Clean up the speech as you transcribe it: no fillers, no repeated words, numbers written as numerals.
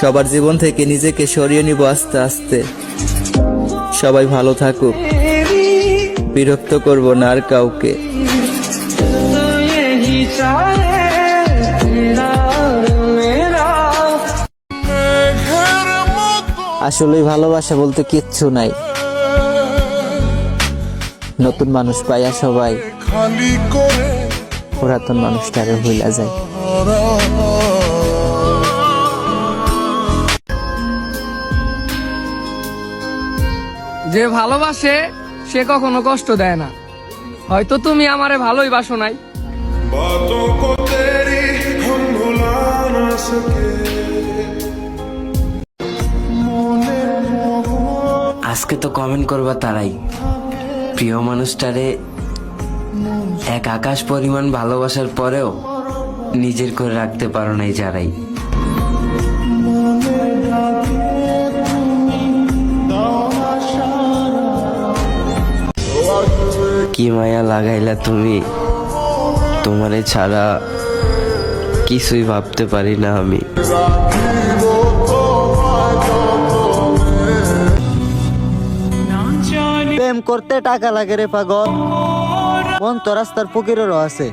সবার জীবন থেকে নিজেকে সরিয়ে নিব আস্তে আস্তে। সবাই ভালো থাকুক, বিরক্ত করব না আর কাউকে। আসলে ভালোবাসা বলতে কিচ্ছু নাই। নতুন মানুষ পাইয়া সবাই পুরাতন মানুষটাকে ভুলা যায়। যে ভালোবাসে সে কখনো কষ্ট দেয় না। হয়তো তুমি আমারে ভালোই বাসো নাই। আজকে তো কমেন্ট করবা তারাই, প্রিয় মানুষটারে এক আকাশ পরিমাণ ভালোবাসার পরেও নিজের করে রাখতে পারো নাই যারাই। কি মায়া লাগাইলা তুমি, তোমারে ছাড়া কিছুই ভাবতে পারি না আমি। প্রেম করতে টাকা লাগে রে পাগল, মন তো রাস্তার ফকিরেরও আছে।